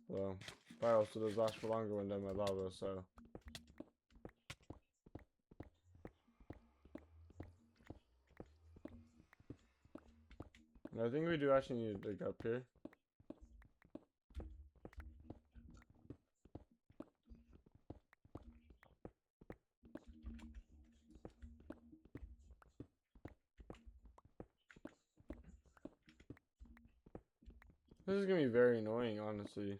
Well, fire also does last for longer when done by lava, so... And I think we do actually need to dig up here. This is gonna be very annoying, honestly.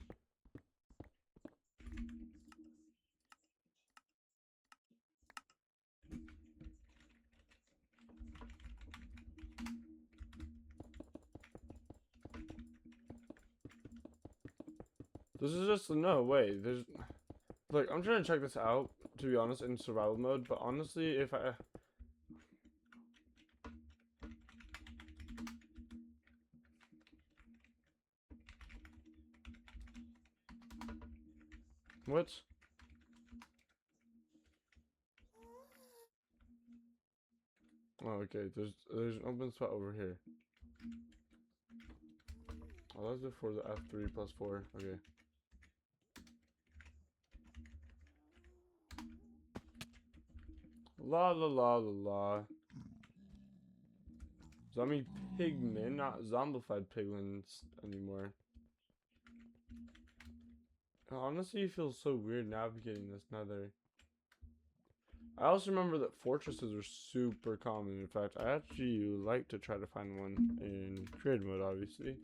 This is just no way. There's like I'm trying to check this out, to be honest, in survival mode, but honestly, if I what? Oh, okay. There's an open spot over here. Oh, that was before the F3+4. Okay. La la la la la. Zombie pigmen, not zombified piglins anymore. Honestly, it feels so weird navigating this nether. I also remember that fortresses are super common. In fact, I actually like to try to find one in creative mode, obviously.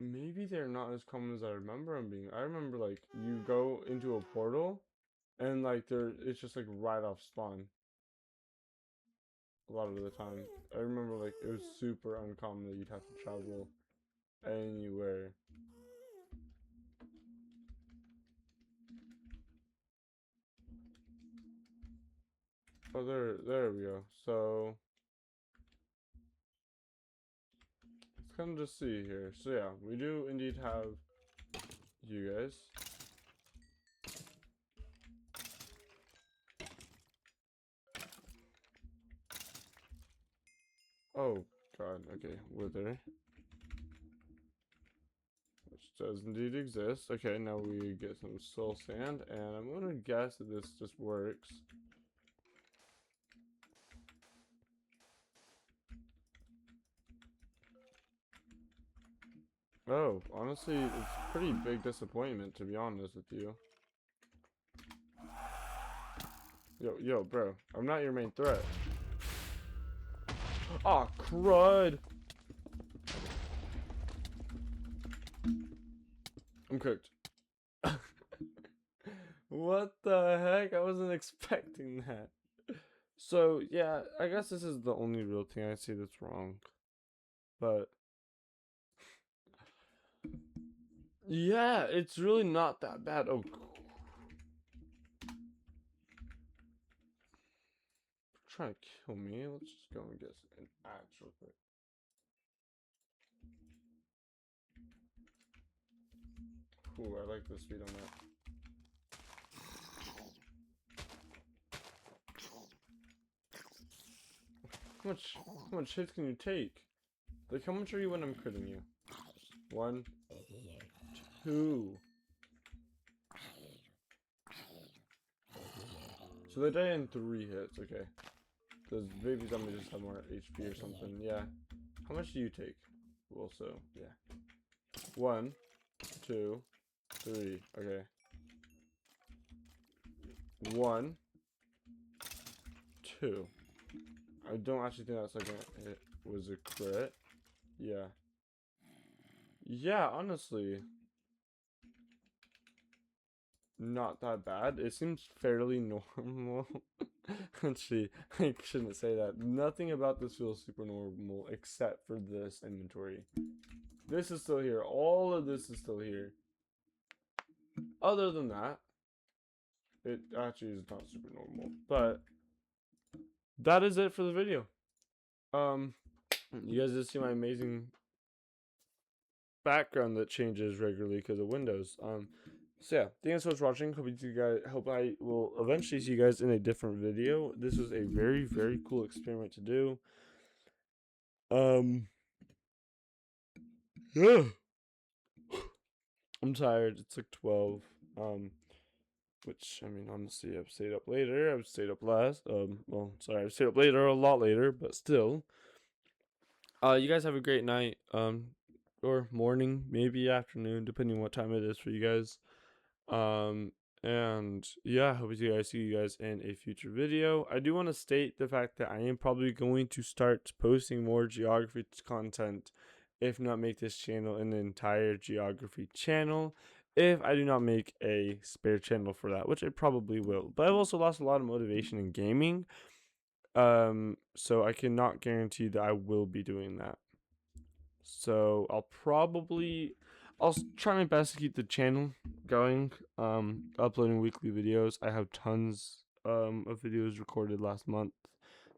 Maybe they're not as common as I remember them being. I remember like you go into a portal and like it's just like right off spawn. A lot of the time. I remember like it was super uncommon that you'd have to travel anywhere. Oh, there we go. So let's kind of just see here. So yeah, we do indeed have you guys. Oh god, okay, wither. Which does indeed exist. Okay, now we get some soul sand, and I'm gonna guess that this just works. Oh, honestly, it's pretty big disappointment, to be honest with you. Yo, bro, I'm not your main threat. Aw, oh, crud! I'm cooked. What the heck? I wasn't expecting that. So, yeah, I guess this is the only real thing I see that's wrong. But... yeah, it's really not that bad. Oh, trying to kill me. Let's just go and get an axe real quick. Ooh, I like the speed on that. How much hits can you take? Like, how much are you when I'm critting you? 1, 2. So they die in 3 hits, okay. Does baby zombie just have more HP or something? Yeah. How much do you take? Also, yeah. 1, 2, 3. Okay. 1, 2. I don't actually think that second hit was a crit. Yeah. Yeah, honestly. not that bad. It seems fairly normal. Actually, I shouldn't say that. Nothing about this feels super normal except for this inventory. This is still here. All of this is still here. Other than that, it actually is not super normal. But that is it for the video. You guys just see my amazing background that changes regularly because of Windows. So yeah, thank you so much for watching. Hope I will eventually see you guys in a different video. This was a very cool experiment to do. Yeah. I'm tired. It's like 12. Which I mean, honestly, I've stayed up later. I've stayed up last. Well, sorry, I've stayed up later, a lot later, but still. You guys have a great night. Or morning, maybe afternoon, depending on what time it is for you guys. Um, and yeah, hope to see you guys in a future video. I do want to state the fact that I am probably going to start posting more geography content, if not make this channel an entire geography channel, if I do not make a spare channel for that, which I probably will. But I've also lost a lot of motivation in gaming, so I cannot guarantee that I will be doing that. So I'll try my best to keep the channel going, uploading weekly videos. I have tons of videos recorded last month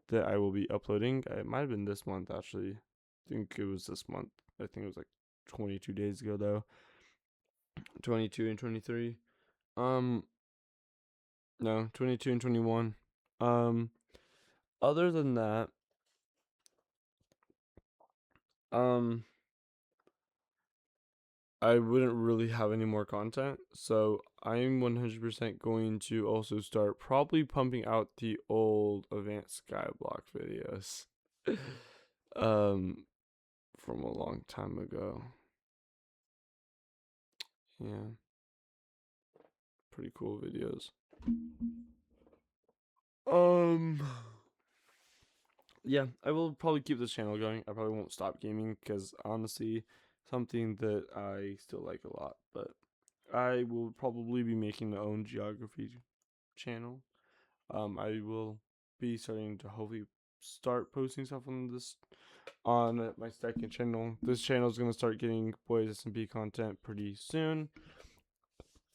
that I will be uploading. It might have been this month actually. I think it was this month. I think it was like 22 days ago though. 22 and 23. No, 22 and 21. Other than that, um I wouldn't really have any more content, so I'm 100% going to also start probably pumping out the old advanced skyblock videos um from a long time ago. Yeah, pretty cool videos. Um yeah, I will probably keep this channel going. I probably won't stop gaming because honestly, something that I still like a lot, but I will probably be making my own geography channel. I will be starting to hopefully start posting stuff on my second channel. This channel is gonna start getting boys SMP content pretty soon.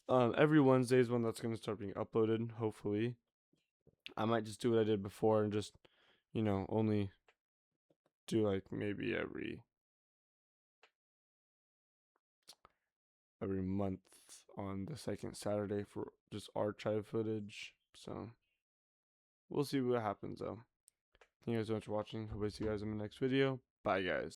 Every Wednesday is when that's gonna start being uploaded. Hopefully, I might just do what I did before and just, only do like maybe every month on the second Saturday for just archive footage. So we'll see what happens though. Thank you guys so much for watching. Hope I see you guys in the next video. Bye guys.